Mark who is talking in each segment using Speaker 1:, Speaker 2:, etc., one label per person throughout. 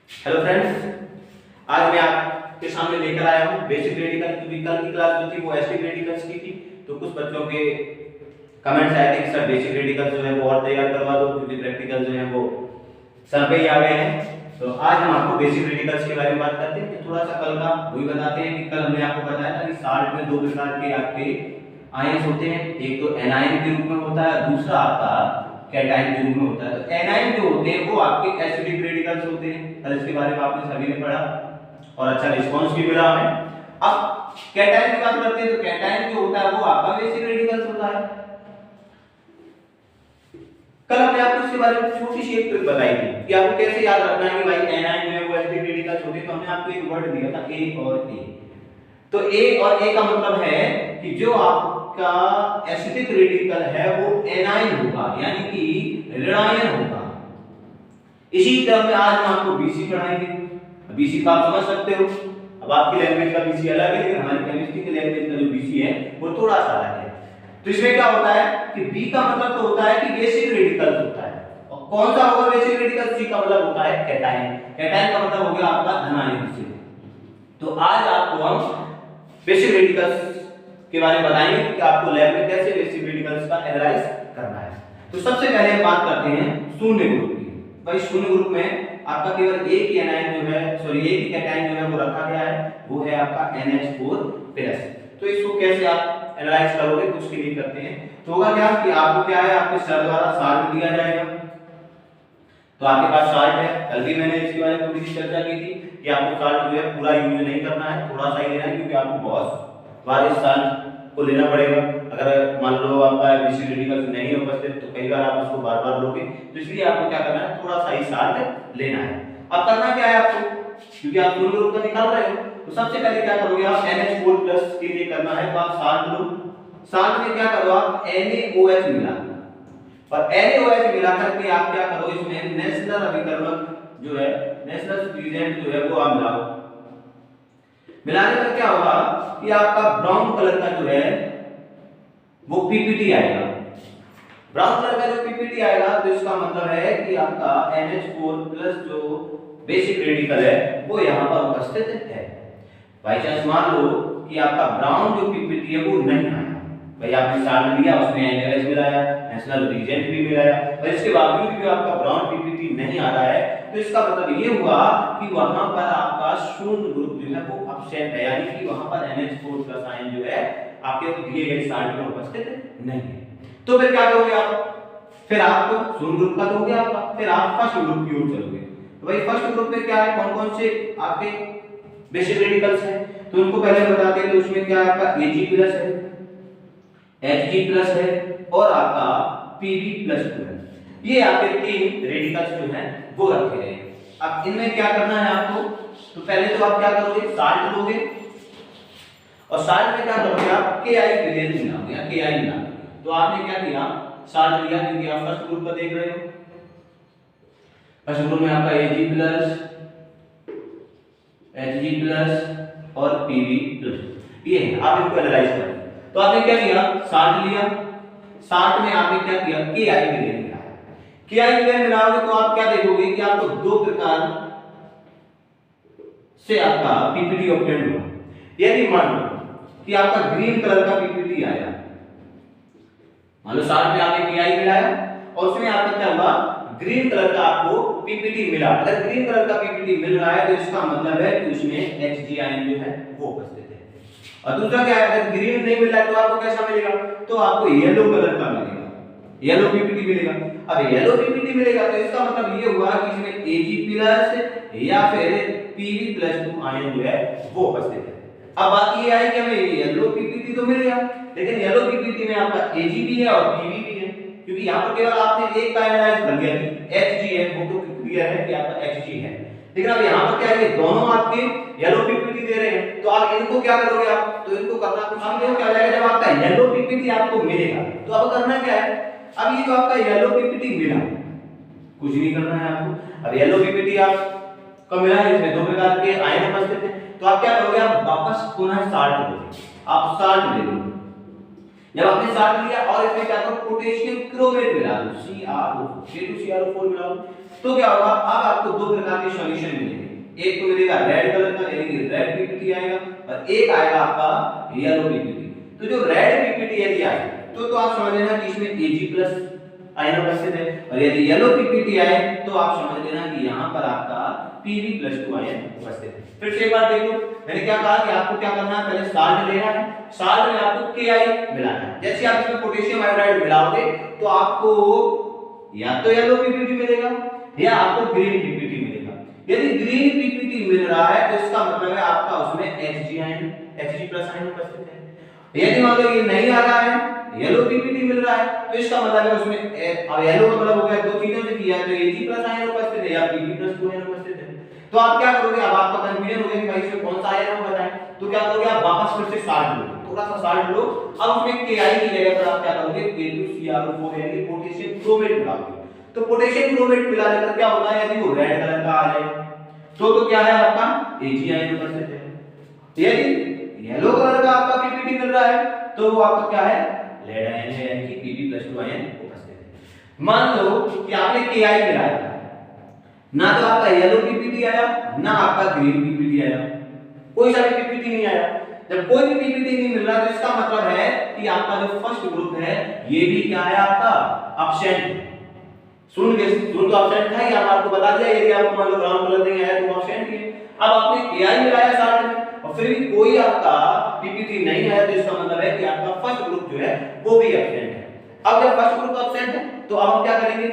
Speaker 1: Hello friends, आज मैं आपके सामने लेकर आया हूँ बेसिक रेडिकल। क्योंकि कल की क्लास जो थी वो एसिडिक रेडिकल्स की थी, तो कुछ बच्चों के कमेंट्स आए थे कि सर बेसिक रेडिकल जो है वो और तैयार करवा दो, क्योंकि प्रैक्टिकल जो है वो सर पे ही आ गए हैं। तो आज हम आपको बेसिक रेडिकल्स के बारे में बात करते हैं। थोड़ा सा कल का वही बताते हैं कि कल हमने आपको बताया था कि साल्ट में दो प्रकार के आपके आयंस होते हैं, एक तो एनायन के रूप में होता है, दूसरा आपका कैटायन के रूप में होता है। तो एनायन जो होते हैं वो आपके एसिडिक रेडिकल्स होते हैं। कल इसके बारे में आपने सभी ने पढ़ा और अच्छा रिस्पांस भी मिला हमें। अब कैटायन की बात करते हैं, तो कैटायन जो होता है वो आपका बेसिक रेडिकल्स होता है। कल हमने आपको इसके बारे में छोटी सी एक ट्रिक बताई थी कि आपको कैसे याद रखना है कि भाई एनायन जो है वो एसिडिक रेडिकल्स होते हैं। तो हमने आपको एक वर्ड दिया था ए और ए। तो ए और ए का मतलब है कि जो आपका एसिडिक रेडिकल है वो एनायन होगा, यानी कि ऋणायन होगा। इसी तरह में आज हम आपको बीसी पढ़ाएंगे। बीसी का आप समझ सकते हो, अब आपकी लैंग्वेज का बीसी अलग है, लेकिन हमारी केमिस्ट्री की लैंग्वेज का जो बीसी है वो थोड़ा सा अलग है। तो इसमें क्या होता है कि बी का मतलब तो होता है कि बेसिक रेडिकल होता है, और कौन सा होगा बेसिक रेडिकल? सी का मतलब होता है कैटायन। कैटायन का मतलब हो गया आपका धनायन से। तो आज आपको हम बेसिक रेडिकल्स के बारे में बताएंगे कि आपको लैब में कैसे बेसिक रेडिकल्स का एनालाइज करना है। तो सबसे पहले हम बात करते हैं शून्य ग्रुप की। भाई शून्य ग्रुप में आपका केवल एक ही एनायन जो है, सॉरी एक ही कैटायन जो है वो रखा गया है, वो है आपका NH4+। तो इसको कैसे आप एनालाइज करोगे, तो उसके लिए करते हैं। तो होगा क्या कि आपको क्या है, आपके सर द्वारा साल्ट दिया जाएगा। तो आपके पास साल्ट है, कल भी मैंने इसके बारे में थोड़ी सी चर्चा की थी कि आपको साल्ट जो है पूरा यूज नहीं करना है, थोड़ा सा ही लेना है, क्योंकि आपको बहुत बार इस साल्ट को लेना पड़ेगा। अगर मान लो आपका बेसिक रेडिकल्स नहीं उपस्थित, तो कई बार आप इसको बार-बार लोगे, तो इसलिए आपको क्या करना है, थोड़ा सा ही साल्ट लेना है। अब करना क्या है आपको, क्योंकि आप शून्य ग्रुप का निकाल रहे हो, तो सबसे पहले क्या करोगे आप, NH4+ के लिए करना है तो आप साल्ट लो। साल्ट में क्या करो आप, NaOH मिला, और NaOH मिलाकर के आप क्या करो, इसमें नेशनल अभिकर्मक जो है, नेशनल रिएजेंट जो है वो आप मिलाओ। मिलाने पर क्या होगा कि आपका ब्राउन कलर का जो है वो पीपीटी आएगा। ब्राउन कलर का जो पीपीटी आएगा, तो इसका मतलब है कि आपका NH4+ जो बेसिक रेडिकल है वो यहां पर उपस्थित है। बाई चांस मान लो कि आपका ब्राउन जो पीपीटी है वो नहीं आया, भाई आपने साल्ट लिया, उसमें NaOH मिलाया, नेशनल रिएजेंट भी मिलाया, और इसके बावजूद भी आपका ब्राउन पीपीटी नहीं आ रहा है, तो इसका मतलब ये हुआ कि वहां पर आपका शून्य ग्रुप जो है वो एब्सेंट है, यानी कि वहां पर NH4+ आयन जो है आपके दिए गए साल्ट में उपस्थित नहीं है। तो फिर क्या करोगे आप, फिर आपको शून्य ग्रुप का दोगे आपका, फिर आप फर्स्ट ग्रुप की ओर चलोगे। तो भाई फर्स्ट ग्रुप में क्या है, कौन कौन से आपके बेसिक रेडिकल्स हैं, तो उनको पहले बताते हैं। तो उसमें क्या है, आपका Ag+ है, Hg+ है, और आपका Pb+2 है। ये आपके तीन रेडिकल्स जो हैं वो रखे गए हैं। अब इनमें क्या करना है आपको, तो पहले तो आप क्या करोगे, साल्ट लोगे, और साल्ट में क्या करोगे आप, Ki विलेन मिलाओगे या Ki मिलाओगे। तो आपने क्या किया, साल्ट लिया, क्योंकि आप फर्स्ट ग्रुप का देख रहे हो। फर्स्ट ग्रुप में आपका Ag+, Hg+ और Pb+, ये है। आप इनको एनालाइज करें। तो आपने क्या किया, साल्ट लिया, साल्ट में आपने क्या किया, Ki विलेन मिलाया। Ki विलेन मिलाओगे तो आप क्या देखोगे कि आपको दो प्रकार से आपका पीपीटी ऑब्टेन हुआ। यदि मान लो कि आपका ग्रीन कलर का पीपीटी आया, मान लो साल्ट में आपने Ki मिलाया और उसमें आपका क्या हुआ, ग्रीन कलर का आपको पीपीटी मिला। अगर ग्रीन कलर का पीपीटी मिल रहा है, तो इसका मतलब है कि उसमें Hg आयन जो है वो उपस्थित है। और दूसरा क्या है, अगर ग्रीन नहीं मिल रहा है तो आपको कैसा मिलेगा, तो आपको येलो कलर का मिलेगा, येलो पीपीटी मिलेगा। अब येलो पीपीटी मिलेगा तो इसका मतलब ये हुआ कि इसमें Ag+ या फिर Pb+2 आयन जो है वो उपस्थित है। अब बात ये आई कि हमें येलो पीपीटी तो मिल गया, लेकिन येलो पीपीटी में आपका Ag भी है और Pb भी है, क्योंकि यहाँ पर केवल आपने एक का एनालाइज कर लिया कि Hg है, वो तो क्लियर है कि आपका Hg है। लेकिन अब यहाँ पर क्या है, ये दोनों आपके येलो पीपीटी दे रहे हैं, तो आप इनको क्या करोगे आप, तो इनको करना कुछ नहीं है। क्या हो जाएगा, जब आपका येलो पीपीटी आपको मिलेगा तो अब करना क्या है, अब ये जो आपका येलो पीपीटी मिला, कुछ नहीं करना है आपको। अब येलो पीपीटी आपको मिला है, इसमें दो प्रकार के आयन उपस्थित हैं, तो आप क्या करोगे, आप वापस पुनः साल्ट लोगे, आप साल्ट ले लो। जब आपने साल्ट लिया और इसमें क्या करो, पोटेशियम क्रोमेट मिला दो, CrO, K2CrO4 मिलाओ, तो क्या होगा, अब आपको दो प्रकार के सॉल्यूशन मिलेंगे। एक तो मिलेगा रेड कलर का यानी कि रेड पीपीटी आएगा, और एक आएगा आपका येलो पीपीटी। तो जो रेड पीपीटी यदि आए तो आप समझ लेना कि इसमें Ag+ आयन उपस्थित है, और यदि येलो पीपीटी आए तो आप समझ लेना कि यहाँ पर आपका Pb+2 आयन उपस्थित है। फिर से एक बार देखो, मैंने क्या कहा कि आपको क्या करना है, पहले साल्ट लेना है, साल्ट में आपको Ki मिलाना है। जैसे आप इसमें पोटेशियम आयोडाइड मिलाओगे तो आपको या तो येलो पीपीटी मिलेगा या आपको ग्रीन पीपीटी मिलेगा। यदि ग्रीन पीपीटी मिल रहा है तो इसका मतलब है आपका उसमें Hg आयन Hg+ आयन उपस्थित है। यदि मान लो ये नहीं आ रहा है, येलो पीपीटी मिल रहा है, तो इसका मतलब है उसमें अब येलो का मतलब हो गया दो चीजों से किया, तो Ag+ आयन उपस्थित है या Pb+2 आयन उपस्थित है। तो आप क्या करोगे, अब आपका कंफ्यूजन हो गया कि भाई इसमें कौन सा आयन है बताएं, तो क्या करोगे आप वापस फिर से साल्ट लो, थोड़ा सा साल्ट लो। अब उसमें Ki की जगह पर आप क्या करोगे K2CrO4 यानी पोटेशियम क्रोमेट मिलाओगे। तो पोटेशियम क्रोमेट मिलाने पर क्या होता है, यदि वो रेड कलर का आ जाए तो क्या है आपका Ag आयन उपस्थित है। यदि येलो कलर का आपका पीपीटी मिल रहा है तो वो आपका क्या है, लेड आयन है यानी कि Pb+2 आयन उपस्थित है। मान लो कि आपने Ki मिलाया, ना तो आपका येलो पीपीटी आया ना आपका ग्रीन पीपीटी आया, कोई सा भी पीपीटी नहीं आया। जब कोई भी पीपीटी नहीं मिल रहा तो इसका मतलब है कि आपका जो फर्स्ट ग्रुप है ये भी क्या है आपका एब्सेंट। सुन तो एब्सेंट था, या आपको बता दिया, यदि आपको मान लो ब्राउन कलर नहीं आया तो एब्सेंट ही है। अब आपने Ki मिलाया साल्ट में और फिर भी कोई आपका पीपीटी नहीं आया तो इसका मतलब है कि आपका फर्स्ट ग्रुप जो है वो भी एब्सेंट है। अब जब फर्स्ट ग्रुप एब्सेंट है तो अब हम क्या करेंगे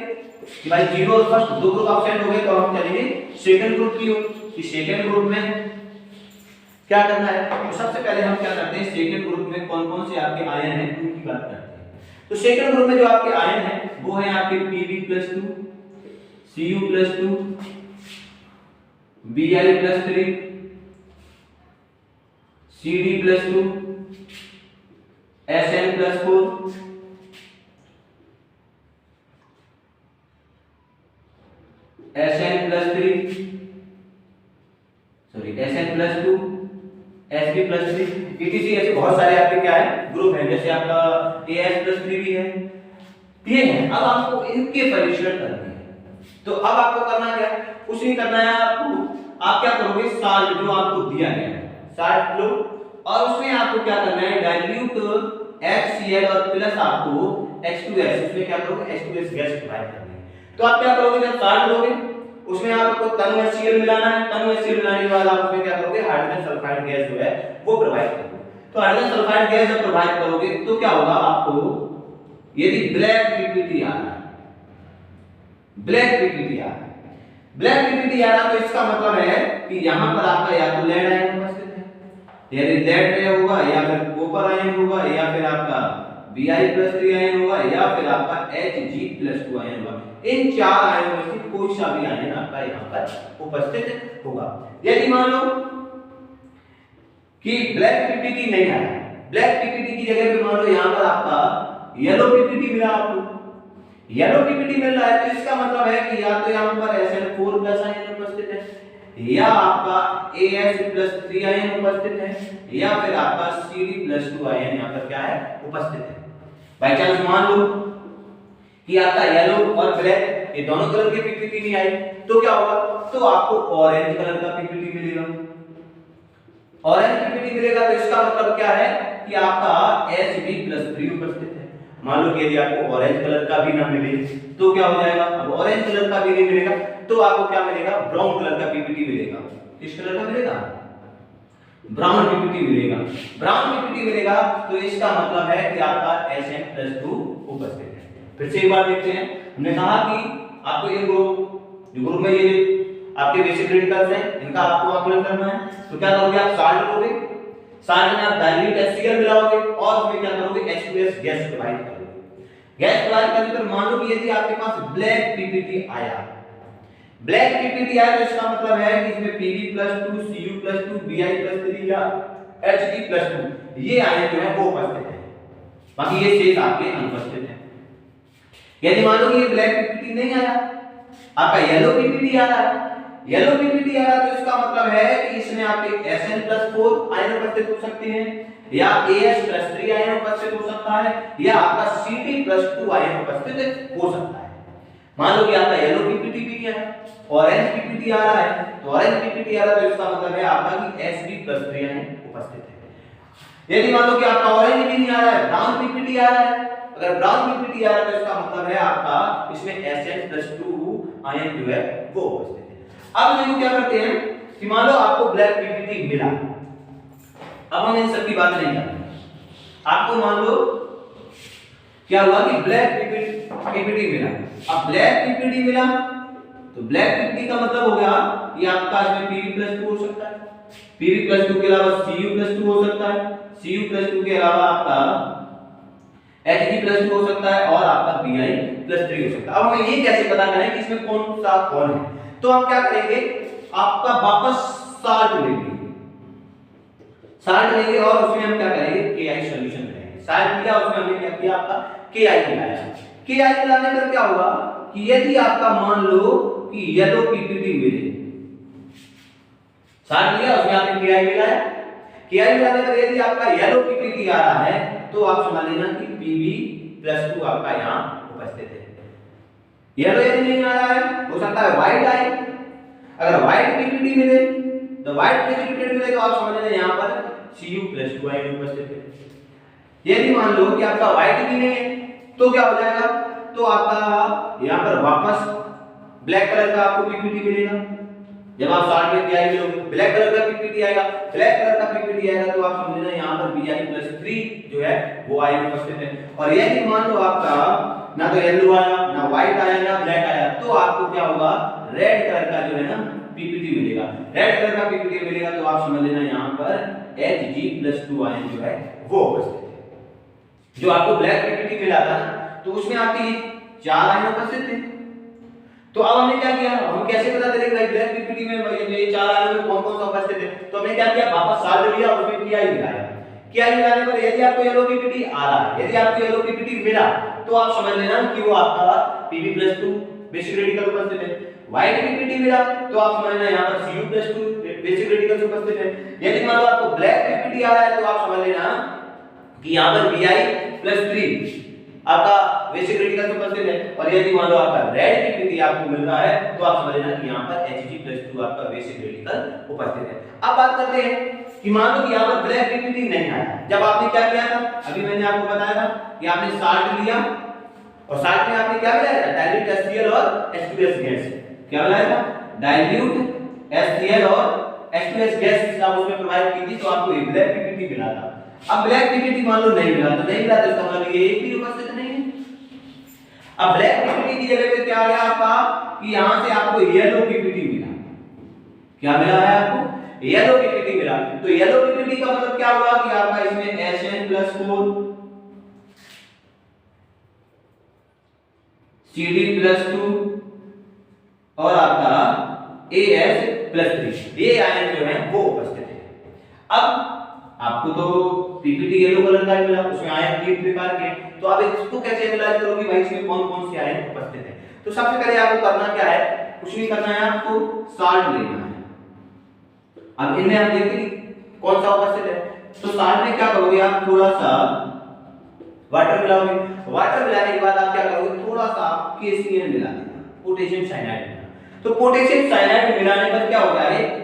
Speaker 1: कि भाई जीरो और फर्स्ट दो ग्रुप एब्सेंट हो गए, तो हम चलेंगे सेकंड ग्रुप की ओर। कि सेकंड ग्रुप में क्या करना है, तो सबसे पहले हम क्या करते हैं, सेकंड ग्रुप में कौन-कौन से आपके आयन हैं उनकी बात करते हैं। तो सेकंड ग्रुप में जो आपके आयन हैं वो है आपके Pb+2, Cu+2, Bi+3, Cd+2, Sn+4, Sn+2, Sp+3, etc। ऐसे बहुत सारे आपके क्या है ग्रुप हैं, जैसे आपका As+3 भी है, ये है। अब आपको इनके परिचय करने हैं, तो अब आपको करना क्या है, कुछ नहीं करना है आपको। आप क्या करोगे, साल्ट जो आपको दिया गया है साल्ट लो, और उसमें आपको क्या करना है, डाइल्यूट HCl और प्लस आपको H2S, उसमें क्या करोगे H2S गैस प्रोवाइड करनी है। तो आप क्या करोगे, जब साल्ट लोगे उसमें आपको तनु HCl मिलाना है, तनु HCl मिलाने के बाद आप उसमें क्या करोगे, हाइड्रोजन सल्फाइड गैस जो है वो प्रोवाइड करोगे। तो हाइड्रोजन सल्फाइड गैस जब प्रोवाइड करोगे तो क्या होगा, आपको यदि ब्लैक पीपीटी आ रहा है, ब्लैक पीपीटी आ रहा है, ब्लैक पीपीटी आ रहा तो इसका मतलब है कि यहां पर आपका या तो लेड आयन उपस्थित है, यदि लेड होगा या फिर कॉपर आयन होगा या फिर आपका Bi+3 आयन होगा या फिर आपका Hg+2 आयन होगा। इन चार आयनों में से कोई सा भी आयन आपका यहां पर उपस्थित होगा। यदि मान लो कि ब्लैक पीपीटी नहीं आया, ब्लैक पीपीटी की जगह पे मान लो यहां पर आपका येलो पीपीटी मिला, आपको येलो पीपीटी मिल रहा है तो इसका मतलब है कि या तो यहां पर Sn4+ आयन उपस्थित है या आपका As+3 आयन उपस्थित है या फिर आपका Cd+2 आयन यहां पर क्या है उपस्थित है। बाय चांस मान लो कि आपका येलो और ब्लैक ये दोनों कलर के पीपीटी नहीं आई तो क्या होगा, तो आपको ऑरेंज कलर का पीपीटी मिलेगा। ऑरेंज पीपीटी मिलेगा तो इसका मतलब क्या है कि आपका Hb+3 उपस्थित है। मान लो कि यदि आपको ऑरेंज कलर का भी ना मिले तो क्या हो जाएगा, अब ऑरेंज कलर का भी नहीं मिलेगा तो आपको क्या मिलेगा, ब्राउन कलर का पीपीटी मिलेगा। किस कलर का मिलेगा, ब्राउन पीपीटी मिलेगा। ब्राउन पीपीटी मिलेगा तो इसका मतलब है कि आपका Sn+2 उपस्थित है। फिर से एक बार देखते हैं, हमने कहा कि आपको इन ग्रुप में ये आपके बेसिक रेडिकल्स हैं इनका आपको आकलन करना है। तो क्या करोगे, आप साल्ट लोगे, साल्ट में आप डाइल्यूट HCl मिलाओगे और उसमें क्या करोगे, H2S गैस प्रोवाइड करोगे। गैस प्रोवाइड करने पर मान लो कि यदि आपके पास ब्लैक पीपीटी आया, ब्लैक पीपीटी आया तो इसका मतलब है कि इसमें Pb+2, Cu+2, Bi+3 या Hg+2 ये आयन जो है वो उपस्थित है, बाकी ये शेष आपके अनुपस्थित है। यदि मान लो कि ये ब्लैक पीपीटी नहीं आया, आपका येलो पीपीटी आ रहा है, येलो पीपीटी आ रहा तो इसका मतलब है कि इसमें आपके Sn+4 आयन उपस्थित हो सकते हैं या As+3 आयन उपस्थित हो सकता है या आपका Cd+2 आयन उपस्थित हो सकता है। मान लो कि आपका येलो पीपीटी भी क्या है, ऑरेंज पीपीटी आ रहा है, तो ऑरेंज पीपीटी आ रहा है तो इसका मतलब है आपका कि Sb+3 यानी उपस्थित है। यदि मान लो कि आपका ऑरेंज भी नहीं आ रहा है, ब्राउन पीपीटी आ रहा है, अगर ब्राउन पीपीटी आ रहा है तो इसका मतलब है आपका इसमें Sn+2 आयन जो है वो उपस्थित है। अब देखो क्या करते हैं कि मान लो आपको ब्लैक पीपीटी मिला, अब हम इन सब की बात नहीं करते, आपको मान लो क्या हुआ कि ब्लैक पीपीटी मिला। अब ब्लैक पीपीटी मिला तो ब्लैक पीपीटी का मतलब हो गया कि आपका इसमें Pb+2 हो सकता है, Pb+2 के अलावा Cu+2 हो सकता है, Cu+2 के अलावा आपका Hg+2 हो सकता है और आपका Bi+3 हो सकता है। अब हमें ये कैसे पता करें कि इसमें कौन सा कौन है, तो हम क्या करेंगे, आपका वापस साल्ट लेंगे, साल्ट लेंगे और उसमें हम क्या करेंगे Ki सॉल्यूशन करेंगे। साल्ट लिया उसमें हमने क्या किया, आपका Ki मिलाया, Ki मिलाने पर क्या होगा कि यदि आपका मान लो कि येलो पीपीटी मिले, साल्ट लिया उसमें आपने Ki मिलाया, Ki मिलाने पर यदि आपका येलो पीपीटी आ रहा है तो आप समझ लेना कि Pb+2 आपका यहां उपस्थित है। येलो यदि नहीं आ रहा है हो सकता है व्हाइट आए, अगर व्हाइट पीपीटी मिले तो व्हाइट प्रेसिपिटेट मिले तो आप समझ लेना यहां पर Cu+2 आयन उपस्थित है। यदि मान लो कि आपका व्हाइट भी नहीं है तो क्या हो जाएगा, तो आपका यहां पर वापस ब्लैक कलर का आपको पीपीटी मिलेगा। जब आप साल्ट में Ki मिलोगे ब्लैक कलर का पीपीटी आएगा, ब्लैक कलर का पीपीटी आएगा तो आप समझ लेना यहां पर Bi+3 जो है वो आयन उपस्थित है। और यदि मान लो आपका ना तो येलो आया ना व्हाइट आया ना ब्लैक आया तो आपको क्या होगा, रेड कलर का जो है ना पीपीटी मिलेगा। रेड कलर का पीपीटी मिलेगा तो आप समझ लेना यहां पर Hg+2 आयन जो है वो उपस्थित है। जो आपको ब्लैक पीपीटी मिला था ना तो उसमें आपके 4 आयन उपस्थित थे, तो अब हमने क्या किया, हम कैसे पता चलेगा भाई ब्लैक पीपीटी में ये 4 आयन में कौन-कौन सा उपस्थित है, तो हमने क्या किया, वापस साल्ट लिया और उसमें Ki मिलाया। Ki मिलाने पर यदि आपको येलो पीपीटी आ रहा है, यदि आपको येलो पीपीटी मिला तो आप समझ लेना कि वो आपका Pb+2 बेसिक रेडिकल उपस्थित है। व्हाइट पीपीटी मिला तो आप समझ लेना यहां पर Cu+2 बेसिक रेडिकल उपस्थित है। यदि मान लो आपको ब्लैक पीपीटी आ रहा है तो आप समझ लेना कि यहां पर Bi+3 आपका बेसिक रेडिकल उपस्थित है। और यदि मान लो आपका रेड पीपीटी आपको मिल रहा है तो आप समझ लेना कि यहां पर Hg+2 आपका बेसिक रेडिकल उपस्थित है। अब बात करते हैं कि मान लो कि यहां पर ब्लैक पीपीटी नहीं आया, जब आपने क्या किया था, अभी मैंने आपको बताया था कि आपने साल्ट लिया और साल्ट में आपने क्या मिलाया था, डाइल्यूट HCl और H2S गैस। क्या मिलाया था, डाइल्यूट HCl और H2S गैस आप उसमें प्रोवाइड की थी तो आपको एक ब्लैक पीपीटी मिला था। अब ब्लैक पीपीटी मान लो नहीं मिला तो इसका मतलब ये एक भी उपस्थित नहीं है। अब ब्लैक पीपीटी की जगह पे क्या आ गया आपका कि यहां से आपको येलो पीपीटी मिला। क्या मिला है आपको, येलो पीपीटी मिला। तो येलो पीपीटी का मतलब क्या हुआ कि आपका इसमें Sn+4 Cd+2 और आपका As+3 ये आयन जो है वो उपस्थित है। अब आपको तो पीपीटी येलो कलर का मिला, उसमें आयन 3 प्रकार के, तो आप इसको कैसे एनालाइज करोगे भाई इसमें कौन-कौन से आयन उपस्थित है। तो सबसे पहले आपको करना क्या है, कुछ नहीं करना है, आपको साल्ट लेना है। अब इनमें आप देखिए कौन सा उपस्थित है, तो साल्ट में क्या करोगे आप, थोड़ा सा वाटर मिलाओगे, वाटर मिलाने के बाद आप क्या करोगे, थोड़ा सा KCl मिला देना, पोटेशियम साइनाइड मिलाना। तो पोटेशियम साइनाइड मिलाने पर क्या होगा,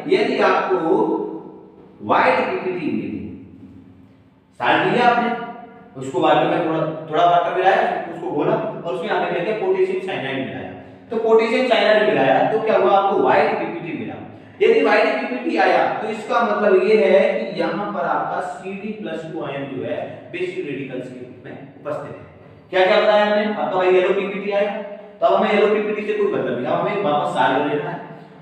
Speaker 1: यदि आपको व्हाइट पीपीटी मिली, साल्ट लिया आपने, उसको वाटर में थोड़ा वाटर मिलाया, उसको घोला और उसमें आपने क्या किया, पोटेशियम साइनाइड मिलाया। तो पोटेशियम साइनाइड मिलाया तो क्या हुआ, आपको व्हाइट पीपीटी मिला। यदि व्हाइट पीपीटी आया तो इसका मतलब ये है कि यहां पर आपका Cd+2 आयन जो है बेसिक रेडिकल्स के रूप में उपस्थित है। क्या क्या बताया हमने, आपका भाई येलो पीपीटी आया, तो अब हमें येलो पीपीटी से कोई मतलब नहीं, अब हमें वापस साल्ट लेना है,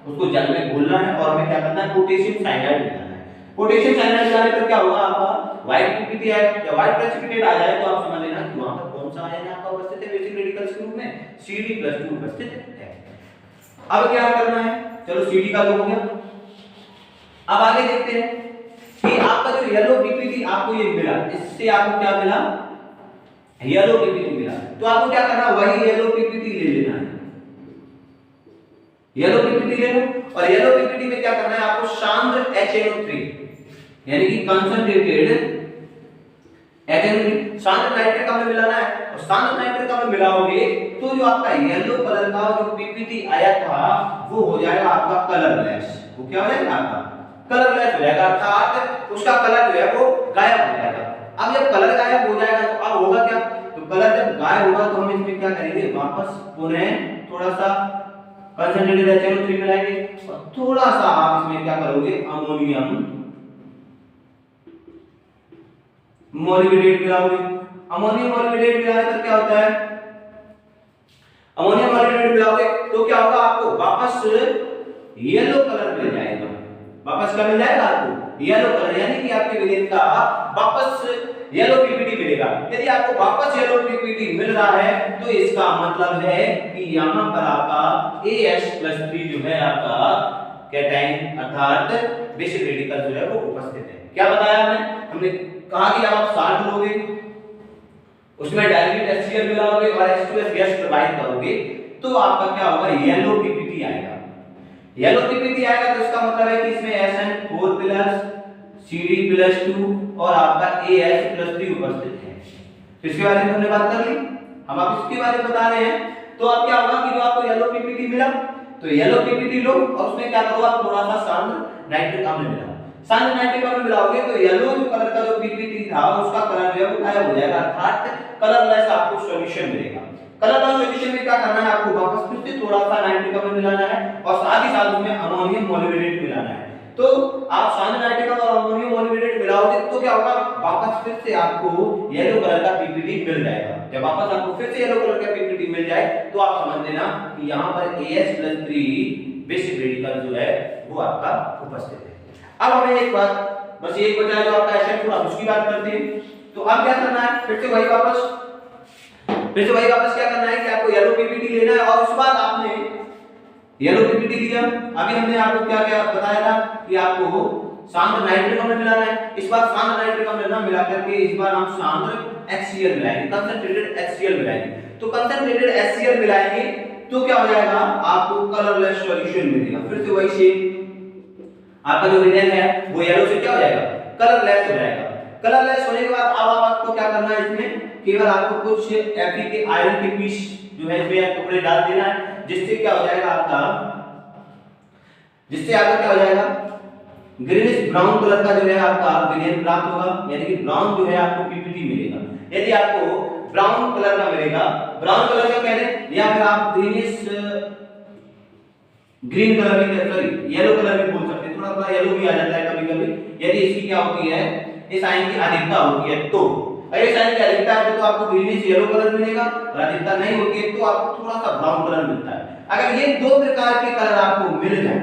Speaker 1: उसको जल में घोलना है और हमें क्या करना है, पोटेशियम साइनाइड मिलाना है। पोटेशियम साइनाइड मिलाने पर क्या होगा, आपका व्हाइट पीपीटी आया या व्हाइट प्रेसिपिटेट आ जाए तो आप समझ लेना कि वहां पर कौन सा आयन आपका उपस्थित है बेसिक रेडिकल्स के रूप में, Cd+2 उपस्थित है। अब क्या करना है, चलो Cd का तो हो गया। अब आगे देखते हैं कि आपका जो येलो पीपीटी आपको ये मिला, इससे आपको क्या मिला, येलो पीपीटी मिला, तो आपको क्या करना है, वही येलो पीपीटी ले लेना है, येलो पीपीटी ले लो। और येलो पीपीटी में क्या करना है, आपको सांद्र HNO3 यानी कि कंसंट्रेटेड HNO3 शांत नाइट्रिक अम्ल मिलाना है, और शांत नाइट्रिक अम्ल मिलाओगे तो जो आपका येलो कलर का जो पीपीटी आया था वो हो जाएगा आपका कलरलेस। वो क्या हो जाएगा आपका कलरलेस हो जाएगा, अर्थात उसका कलर जो है वो गायब हो जाएगा। अब जब कलर गायब हो जाएगा तो अब होगा क्या, तो कलर जब गायब होगा तो हम इसमें क्या करेंगे, वापस पुनः थोड़ा सा कंसंट्रेटेड HNO3 मिलाएंगे और थोड़ा सा आप इसमें क्या करोगे, अमोनियम मॉलिब्डेट मिलाओगे। अमोनियम मॉलिब्डेट मिलाने पर क्या होता है, अमोनियम मॉलिब्डेट मिलाओगे तो क्या होगा, आपको वापस येलो कलर मिल जाएगा। वापस क्या मिल जाएगा आपको, येलो कलर, यानी कि आपके विलेन का वापस येलो पीपीटी मिलेगा। यदि आपको वापस येलो पीपीटी मिल रहा है तो इसका मतलब है कि यहां पर आपका AH+3 जो है आपका कैटायन अर्थात बेसिक रेडिकल जो है वो उपस्थित है। क्या बताया हमने कहा कि जब आप साल्ट लोगे उसमें डाइल्यूट HCl मिलाओगे और H2S गैस प्रवाहित करोगे तो आपका क्या होगा, येलो पीपीटी आएगा। येलो पीपीटी आएगा तो इसका मतलब है कि इसमें SN4+ CD+2 और आपका AH+3 उपस्थित है। तो इसके बारे में हमने बात कर ली, हम आप इसके बारे में बता रहे हैं। तो अब क्या होगा कि जो आपको येलो पीपीटी मिला तो येलो पीपीटी लो और उसमें क्या करो, आप थोड़ा सा शांत नाइट्रिक अम्ल मिलाओ। शांत नाइट्रिक अम्ल मिलाओगे तो येलो जो कलर का जो पीपीटी था उसका कलर जो है वो गायब हो जाएगा, अर्थात कलरलेस आपको सॉल्यूशन मिलेगा। कलरलेस सॉल्यूशन में क्या करना है, आपको वापस फिर से थोड़ा सा नाइट्रिक अम्ल मिलाना है और साथ ही साथ उसमें अमोनियम मॉलिब्डेट मिलाना है। तो आप शांत नाइट्रिक अम्ल और अमोनियम मॉलिब्डेट मिलाओगे तो क्या होगा, वापस फिर से आपको येलो कलर का पीपीटी मिल जाएगा। जब वापस आपको फिर से येलो कलर का पीपीटी मिल जाए तो आप समझ लेना कि यहां पर AH+3 बेसिक रेडिकल जो है वो आपका उपस्थित है। अब हमें एक बात बस एक बचा जो आपका SN4, अब उसकी बात करते हैं। तो अब क्या करना है, फिर से वही वापस क्या करना है कि आपको येलो पीपीटी लेना है और उसके बाद आपने येलो पीपीटी लिया। अभी हमने आपको क्या क्या बताया था कि आपको शांत नाइट्रिक अम्ल मिलाना है। इस बार शांत नाइट्रिक अम्ल ना मिला करके इस बार हम शांत HCl मिलाएंगे, कंसंट्रेटेड HCl मिलाएंगे। तो कंसंट्रेटेड HCl मिलाएंगे तो क्या हो जाएगा, आपको कलरलेस सॉल्यूशन मिलेगा। फिर से वही सेम आपका जो विलेन है वो येलो से क्या हो जाएगा, कलरलेस हो जाएगा। कलरलेस होने के बाद अब आपको क्या करना है, इसमें केवल आपको कुछ Fe के आयरन के पीस जो है इसमें टुकड़े डाल देना है, जिससे क्या हो जाएगा आपका क्या हो जाएगा, ग्रीनिश ब्राउन कलर का जो है आपका विलेन प्राप्त होगा, यानी कि ब्राउन जो है आपको पीपीटी मिलेगा। यदि आपको ब्राउन कलर का मिलेगा, ब्राउन कलर का कह दें या फिर आप ग्रीन कलर भी, सॉरी येलो कलर भी बोल सकते हैं, थोड़ा थोड़ा येलो भी आ जाता है कभी-कभी। यदि इसकी क्या होती है, इस आयन की अधिकता होती है तो अगर इस आयन की अधिकता है तो आपको ग्रीनिश येलो कलर मिलेगा, और अधिकता नहीं होती है तो आपको थोड़ा सा ब्राउन कलर मिलता है। अगर ये दो प्रकार के कलर आपको मिल जाए,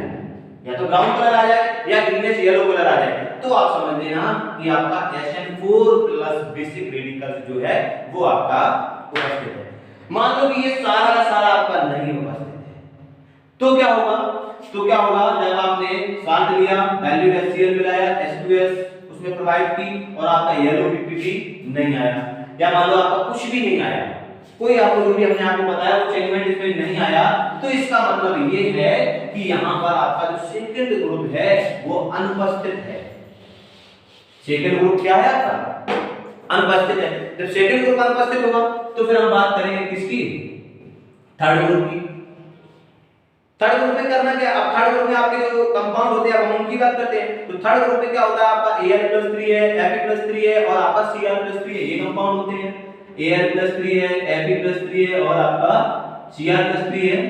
Speaker 1: या तो ब्राउन कलर आ जाए या ग्रीनिश येलो कलर आ जाए, तो आप समझ लेना कि आपका SN4+ बेसिक रेडिकल जो है वो आपका उपस्थित है। मान लो कि ये सारा का सारा आपका नहीं उपस्थित है तो क्या होगा, जब आपने साल्ट लिया, डाइल्यूट HCl मिलाया, H2S उसमें प्रोवाइड की और आपका येलो पीपीटी नहीं आया, या मान लो आपका कुछ भी नहीं आया, कोई आपको जो भी हमने आपको बताया वो एलिमेंट इसमें नहीं आया, तो इसका मतलब ये है कि यहां पर आपका जो सेकंड ग्रुप है वो अनुपस्थित है। सेकंड ग्रुप क्या है आपका, अनुपस्थित है। जब सेकंड ग्रुप अनुपस्थित होगा तो फिर हम बात करेंगे किसकी, थर्ड ग्रुप की। थर्ड ग्रुप में करना क्या, अब थर्ड ग्रुप में आपके जो कंपाउंड होते हैं अब हम उनकी बात करते हैं। तो थर्ड ग्रुप में क्या होता है, आपका Al+3 है, Fe+3 है और आपका Cr+3 है, ये कंपाउंड होते हैं। Al+3 है, Fe+3 है और आपका Cr+3 है,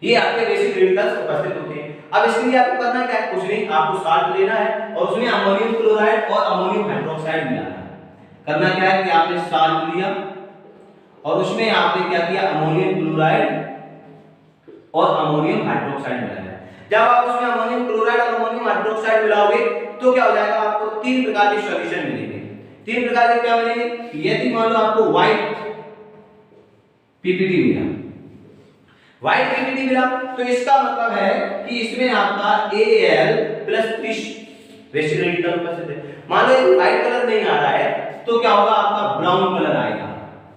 Speaker 1: ये आपके बेसिक रेडिकल्स उपस्थित होते हैं। अब इसके लिए आपको करना क्या है, कुछ नहीं, आपको साल्ट लेना है और उसमें अमोनियम क्लोराइड और अमोनियम हाइड्रोक्साइड मिलाना है। करना क्या है कि आपने साल्ट लिया और उसमें आपने क्या किया, अमोनियम क्लोराइड और अमोनियम हाइड्रोक्साइड मिलाया। जब आप उसमें अमोनियम क्लोराइड और अमोनियम हाइड्रोक्साइड मिलाओगे तो क्या हो जाएगा, आपको तीन प्रकार के सॉल्यूशन मिलेंगे। तीन प्रकार के क्या मिलेंगे, यदि मान लो आपको व्हाइट पीपीटी मिला, व्हाइट पीपीटी मिला तो इसका मतलब है कि इसमें आपका Al+3 बेसिक रेडिकल उपस्थित है। मान लो व्हाइट कलर नहीं आ रहा है तो क्या होगा, आपका ब्राउन कलर आएगा।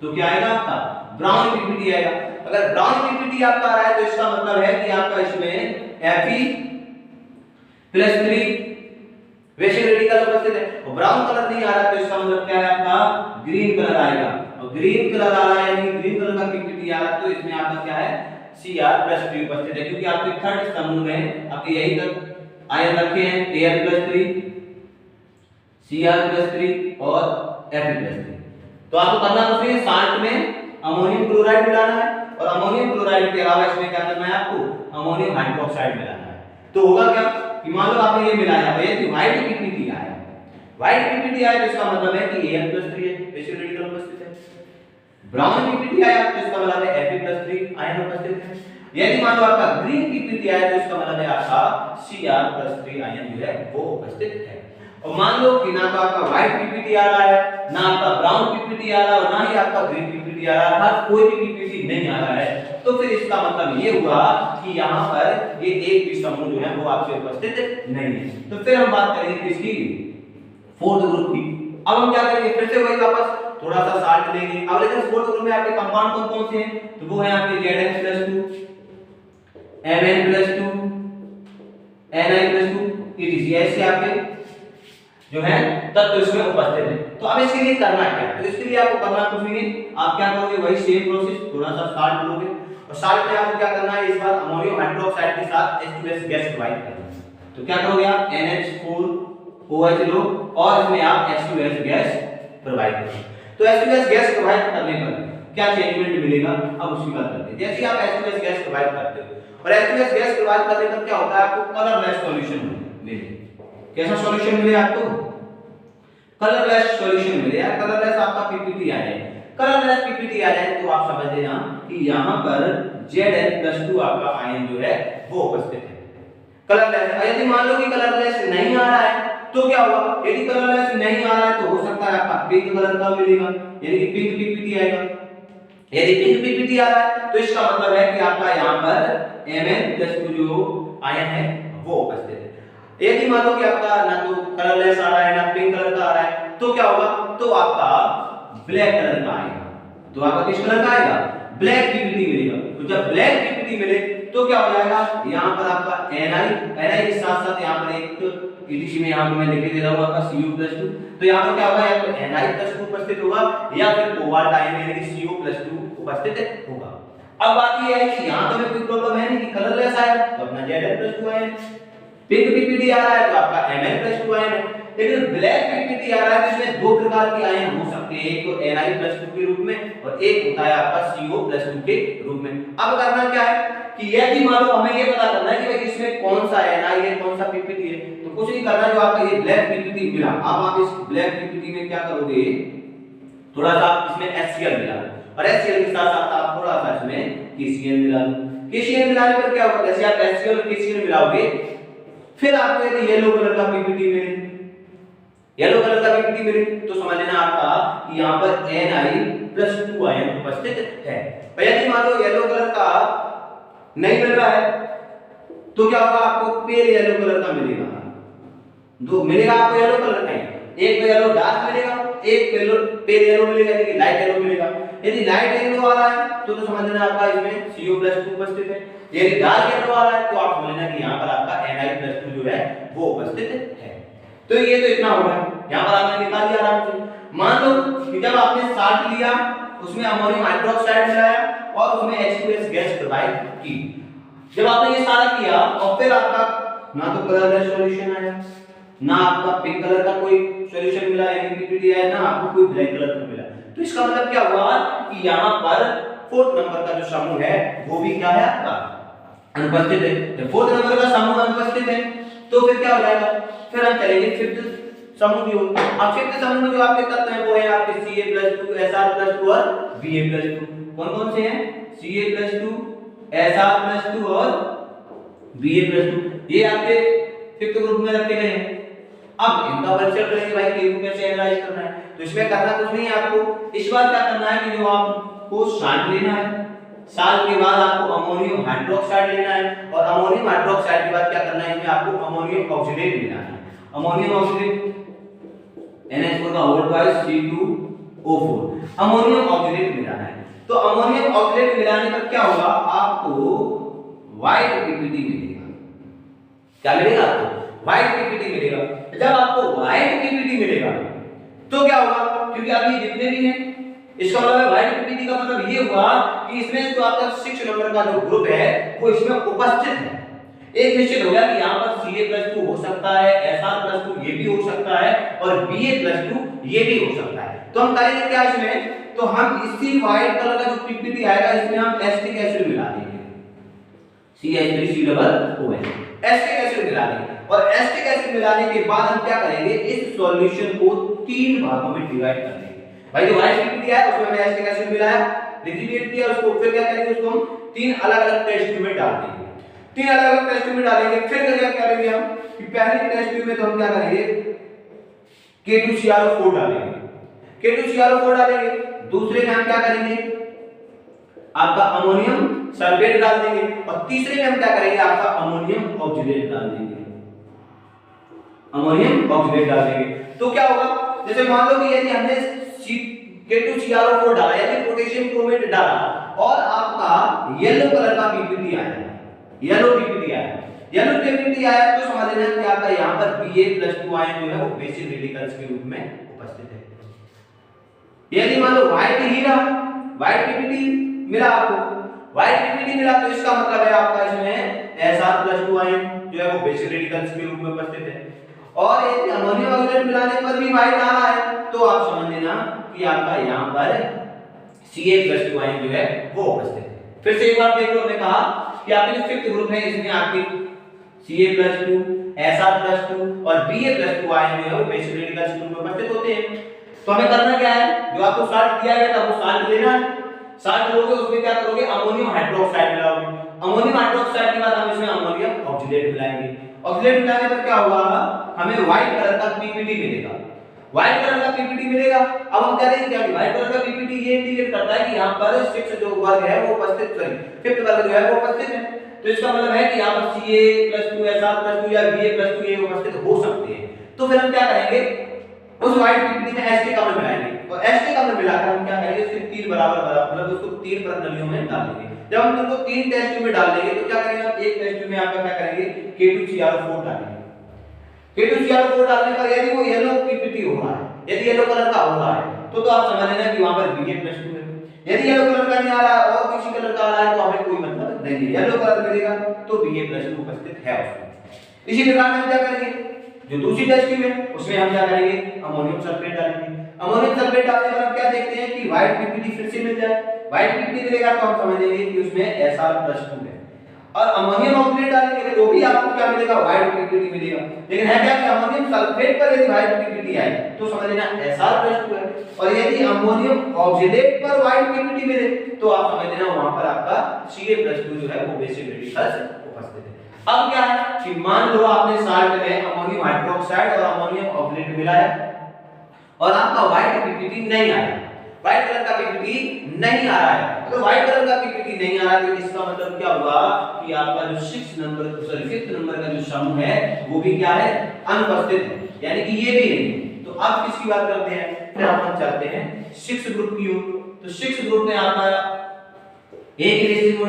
Speaker 1: तो क्या आएगा, आपका ब्राउन पीपीटी आएगा। अगर ब्राउन पीपीटी आपका आ रहा है तो इसका मतलब है कि आपका इसमें Fe+3 बेसिक रेडिकल उपस्थित है। और ब्राउन कलर नहीं आ रहा तो इसका मतलब क्या है आपका ग्रीन कलर आएगा, और ग्रीन कलर आ रहा है यानी ग्रीन कलर का पीपीटी आ रहा है तो इसमें आपका क्या है Cr+3 उपस्थित है, क्योंकि आपके थर्ड समूह में आपके यही तक आयन रखे हैं Al+3 Cr+3 और Fe+3। तो आपको करना कुछ नहीं, साल्ट में अमोनियम क्लोराइड मिलाना है और अमोनियम क्लोराइड के अलावा इसमें क्या करना है आपको अमोनियम हाइड्रोक्साइड मिलाना है। तो होगा क्या कि मान लो आपने ये मिलाया है यदि व्हाइट पीपीटी आया, व्हाइट पीपीटी आया तो इसका मतलब है कि Al+3 है, बेसिक रेडिकल उपस्थित है। ब्राउन पीपीटी आया तो इसका मतलब है Fe+3 आयन उपस्थित है। यदि मान लो आपका ग्रीन पीपीटी आया तो इसका मतलब है आपका Cr+3 आयन जो है वो उपस्थित है। और मान लो कि ना तो आपका व्हाइट पीपीटी आ रहा है, ना आपका ब्राउन पीपीटी आ रहा है, और ना ही आपका ग्रीन पीपीटी आ रहा है, कोई भी पीपीटी नहीं आ रहा है, तो फिर इसका मतलब ये हुआ कि यहाँ पर ये एक भी समूह जो है वो आपके उपस्थित नहीं है। तो फिर हम बात करेंगे किसकी, फोर्थ ग्रुप की। अब हम क्या करेंगे, फिर से वही वापस थोड़ा सा साल्ट लेंगे। अब लेकिन फोर्थ ग्रुप में आपके कंपाउंड कौन कौन से हैं, तो वो है आपके Zn+2 Mn+2 Ni+2 etc ऐसे आपके जो है तत्व इसमें उपस्थित है। तो अब इसके लिए करना क्या है, तो इसके लिए आपको करना कुछ नहीं है, आप क्या करोगे वही सेम प्रोसेस, थोड़ा सा साल्ट लोगे और साल्ट में आपको क्या करना है, इस बार अमोनियम हाइड्रोक्साइड के साथ H2S गैस प्रोवाइड करना है। तो क्या करोगे आप NH4OH लो और इसमें आप H2S गैस प्रोवाइड करोगे। तो H2S गैस प्रोवाइड करने पर क्या चेंजमेंट मिलेगा, अब उसकी बात करते हैं। जैसे आप H2S गैस प्रोवाइड करते हो और H2S गैस प्रोवाइड करने पर क्या होता है, आपको कलरलेस सॉल्यूशन मिलेगा। कैसा सॉल्यूशन मिले आपको, कलरलेस सॉल्यूशन मिले। यार कलरलेस आपका पीपीटी आ जाए, कलरलेस पीपीटी आ जाए तो आप समझ लेना कि यहां पर Zn+2 आपका आयन जो है वो उपस्थित है कलरलेस। यदि मान लो कि कलरलेस नहीं आ रहा है तो क्या होगा, यदि कलरलेस नहीं आ रहा है तो हो सकता है आपका पिंक कलर का मिलेगा, यानी कि पिंक पीपीटी आएगा। यदि पिंक पीपीटी आ रहा है तो इसका मतलब है कि आपका यहां पर Mn+2 जो आयन है वो उपस्थित है। यदि मान लो कि आपका ना तो कलरलेस आ रहा है ना पिंक कलर का आ रहा है तो क्या होगा, तो आपका ब्लैक कलर का आएगा। तो आपका किस कलर का आएगा, ब्लैक पीपीटी मिलेगा। तो जब ब्लैक पीपीटी मिले तो क्या हो जाएगा, यहाँ पर आपका Ni के साथ साथ यहाँ पर एक EDC में यहाँ पे मैं लिख दे रहा हूँ आपका Cu+2। तो यहाँ पर क्या होगा, या तो Ni+2 उपस्थित होगा या फिर कोबाल्ट आयन यानी कि Cu+2 उपस्थित होगा। अब बात ये है कि यहाँ तो में कोई प्रॉब्लम है नहीं कि कलरलेस आया तो अपना Zn+2 आयन, पिंक पीपीटी आ रहा है तो आपका Mn+2 आयन है। लेकिन ब्लैक पीपीटी आ रहा है तो इसमें दो प्रकार के आयन हो सकते हैं, एक तो Ni+2 के रूप में और एक होता है आपका CO+2 के रूप में। अब करना क्या है कि यदि मान लो हमें ये पता करना है कि भाई इसमें कौन सा Ni है कौन सा पीपीटी है, तो कुछ नहीं करना, जो आपका ये ब्लैक पीपीटी मिला, अब आप इस ब्लैक पीपीटी में क्या करोगे, थोड़ा सा इसमें HCl मिला और HCl के साथ साथ आप थोड़ा सा इसमें KCl मिला लो। KCl मिलाने पर क्या होगा, जैसे आप HCl और KCl मिलाओगे फिर आपको यदि येलो कलर का पीपीटी मिले, येलो कलर का पीपीटी मिले तो समझ लेना आपका कि यहाँ पर Ni+2 आयन उपस्थित है। और यदि मान लो येलो कलर का नहीं मिल रहा है तो क्या होगा, आपको पेल येलो कलर का मिलेगा। दो मिलेगा आपको येलो कलर का, एक येलो डार्क मिलेगा, एक पेल येलो मिलेगा यानी कि लाइट येलो मिलेगा। यदि लाइट येलो आ रहा है तो समझ लेना आपका इसमें CO+2 उपस्थित है। यदि डार्क येलो आ रहा है तो आप समझ लेना कि यहाँ पर आपका Ni+2 जो है वो उपस्थित है। तो ये तो इतना हो गया, यहाँ पर आपने निकाल दिया आराम से। मान लो कि जब आपने साल्ट लिया उसमें अमोनियम हाइड्रोक्साइड मिलाया और उसमें H2S गैस प्रोवाइड की, जब आपने ये सारा किया और फिर आपका ना तो कलरलेस सॉल्यूशन आया, ना आपका पिंक कलर का कोई सॉल्यूशन मिला यानी पीपीटी आया, ना आपको कोई ब्लैक कलर का मिला, तो इसका मतलब क्या हुआ कि यहाँ पर फोर्थ नंबर का जो समूह है वो भी क्या है आपका अनुपस्थित है। जब फोर्थ नंबर का समूह अनुपस्थित है तो फिर क्या हो जाएगा, फिर हम चलेंगे फिफ्थ समूह की ओर। अब फिफ्थ समूह में जो आपके तत्व हैं वो है आपके Ca+2 Sr+2 और Ba+2। कौन कौन से हैं, Ca+2 Sr+2 और Ba+2, ये आपके फिफ्थ ग्रुप में रखे गए हैं। अब इनका परिचय करेंगे भाई के को कैसे एनालाइज करना है। तो इसमें करना कुछ नहीं है, आपको इस बार क्या करना है कि जो आपको साल्ट लेना है, साल्ट के बाद आपको अमोनियम हाइड्रोक्साइड लेना है और अमोनियम हाइड्रोक्साइड के बाद क्या करना है, इसमें आपको अमोनियम ऑक्सीडेट लेना है। अमोनियम ऑक्सीडेट NH4 का whole twice C2O4 ammonium oxidate मिलाना है। तो अमोनियम ऑक्सीडेट मिलाने पर क्या होगा, आपको व्हाइट पीपीटी मिलेगा। क्या मिलेगा आपको, व्हाइट पीपीटी मिलेगा। जब आपको व्हाइट पीपीटी मिलेगा तो क्या होगा, क्योंकि अब ये जितने भी हैं, इसका मतलब है व्हाइट पीपीटी का मतलब ये हुआ कि इसमें जो आपका 6 नंबर का जो ग्रुप है वो इसमें उपस्थित है। एक निश्चित हो गया कि यहाँ पर CA+2 हो सकता है, SR+2 ये भी हो सकता है और BA+2 ये भी हो सकता है। तो हम करेंगे क्या इसमें, तो हम इसी व्हाइट कलर का जो पीपीटी आएगा इसमें हम एसिटिक एसिड मिला देंगे, CH3COOH एसिटिक एसिड मिला देंगे। और एसिटिक एसिड मिलाने के बाद हम क्या करेंगे, इस सॉल्यूशन को 3 भागों में डिवाइड कर देंगे। भाई जो व्हाइट पीपीटी है उसमें हमने एसिटिक एसिड मिलाया, डिस्ट्रीब्यूट किया, उसको फिर क्या करेंगे, उसको हम 3 अलग-अलग टेस्ट ट्यूब में डाल देंगे। 3 अलग-अलग टेस्ट ट्यूब में डालेंगे। फिर क्या करेंगे हम कि पहले टेस्ट ट्यूब में तो हम क्या करेंगे, K2CrO4 डालेंगे, K2CrO4 डालेंगे। दूसरे में हम क्या करेंगे, आपका अमोनियम सल्फेट डाल देंगे और तीसरे में हम क्या करेंगे, आपका अमोनियम ऑक्सीडेट डाल देंगे, अमोनियम ऑक्सीडेट डाल देंगे। तो क्या होगा, जैसे मान लो कि यदि हमने K2CrO4 डाला यानी पोटेशियम क्रोमेट डाला और आपका येलो कलर का पीपीटी आया, येलो पीपीटी आया, येलो पीपीटी आया तो समझ लेना कि आपका यहां पर Ba+2 आयन जो है वो बेसिक रेडिकल्स के रूप में उपस्थित है। यदि मान लो व्हाइट ही रहा, व्हाइट पीपीटी मिला आपको, व्हाइट पीपीटी मिला तो इसका मतलब है आपका इसमें Sr+2 आयन जो है वो बेसिक रेडिकल्स के रूप में उपस्थित है। और यदि अमोनियम ऑक्सीडेट मिलाने पर भी व्हाइट आ रहा है तो आप समझ लेना कि आपका यहां पर Ca+2 आयन जो है वो उपस्थित है। फिर से एक बार देख लो, हमने कहा कि आपके जो फिफ्थ ग्रुप है इसमें आपके Ca+2, Sr+2 और Ba+2 आयन जो है वो बेसिक रेडिकल्स के रूप में उपस्थित होते हैं। तो हमें करना क्या है, जो आपको साल्ट दिया गया था वो साल्ट लेना है। साल्ट लोगे उसमें क्या करोगे, अमोनियम हाइड्रोक्साइड मिलाओगे। अमोनियम हाइड्रोक्साइड के बाद हम इसमें अमोनियम ऑक्सीडेट मिलाएंगे। ऑक्सीडेट मिलाने पर क्या होगा, हमें व्हाइट कलर का पीपीटी मिलेगा, व्हाइट कलर का पीपीटी मिलेगा। अब हम कह रहे हैं क्या, व्हाइट कलर का पीपीटी ये इंडिकेट करता है कि यहां पर 6 जो वर्ग है वो उपस्थित, सॉरी 5th वर्ग जो है वो उपस्थित है। तो इसका मतलब है कि यहां पर Ca+2 Sr+2 या Ba+2 ये उपस्थित हो सकते हैं। तो फिर हम क्या करेंगे, उस व्हाइट पीपीटी में एसिटिक अम्ल मिलाएंगे और एसिटिक अम्ल मिलाकर हम क्या करेंगे, उसके 3 बराबर मतलब उसको 3 प्रणालियों में डाल देंगे। जब हम उनको 3 टेस्ट ट्यूब में डाल देंगे तो क्या करेंगे, हम एक टेस्ट ट्यूब में आपका क्या करेंगे, K2CrO4 डालेंगे। K2CrO4 डालने पर यदि वो येलो पीपीटी हो रहा है, यदि येलो कलर का हो रहा है तो आप समझ लेना कि वहां पर Ba+2 है। यदि येलो कलर का नहीं आ रहा है और किसी कलर का आ रहा है तो हमें कोई मतलब नहीं है, येलो कलर मिलेगा तो Ba+2 उपस्थित है उसमें। इसी प्रकार हम क्या करेंगे, जो दूसरी टेस्ट ट्यूब है उसमें हम क्या करेंगे, अमोनियम सल्फेट डालेंगे। अमोनियम सल्फेट डालने पर हम क्या देखते हैं कि व्हाइट पीपीटी फिर से मिल जाए, व्हाइट पीपीटी मिलेगा तो हम समझ लेंगे कि उसमें Sr+2 है। और अमोनियम ऑक्सीडेट डालेंगे तो भी आपको क्या मिलेगा, व्हाइट पीपीटी मिलेगा। लेकिन है क्या कि अमोनियम सल्फेट पर यदि व्हाइट पीपीटी आए तो समझ लेना Sr+2 है। और यदि अमोनियम ऑक्सीडेट पर व्हाइट पीपीटी मिले तो आप समझ लेना वहां पर आपका Ca+2 जो है वो बेसिक रेडिकल्स उपस्थित है। अब क्या है कि मान लो आपने साल्ट में अमोनियम हाइड्रोक्साइड और अमोनियम ऑक्सीडेट मिलाया और आपका व्हाइट पीपीटी नहीं आया, व्हाइट कलर का पीपीटी नहीं आ रहा है। अगर व्हाइट कलर का पीपीटी नहीं आ रहा है तो इसका मतलब क्या हुआ कि आपका जो 5th नंबर का जो समूह है वो भी क्या है, अनुपस्थित है, यानी कि ये भी नहीं। तो अब किसकी बात करते हैं, फिर हम चलते हैं 6th ग्रुप की ओर। तो 6th ग्रुप में आपका एक रेसिड्यू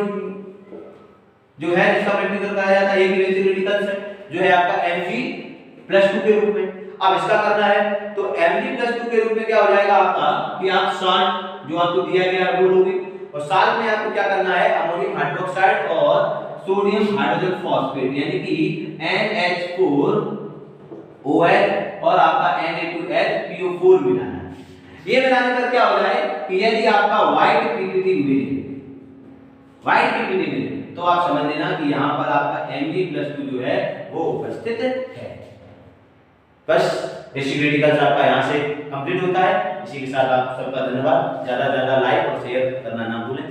Speaker 1: जो है इसका प्रैक्टिकल कराया जाता है, एक बेसिक रेडिकल्स है जो है आपका Mg+2 के रूप में। अब इसका करना है तो Mg+2 के रूप में क्या हो जाएगा आपका कि आप साल्ट जो आपको दिया गया है वो लोगे और साल्ट में आपको क्या करना है, अमोनियम हाइड्रोक्साइड और सोडियम हाइड्रोजन फॉस्फेट यानी कि NH4OH और आपका Na2HPO4 मिलाना है। ये मिलाने पर क्या हो जाए कि यदि आपका व्हाइट पीपीटी मिले, व्हाइट पीपीटी मिले तो आप समझ लेना कि यहां पर आपका Mg+2 जो है वो उपस्थित है। बस बेसिक रेडिकल्स आपका यहां से कंप्लीट होता है। इसी के साथ आप सबका धन्यवाद। ज्यादा लाइक और शेयर करना ना भूलें।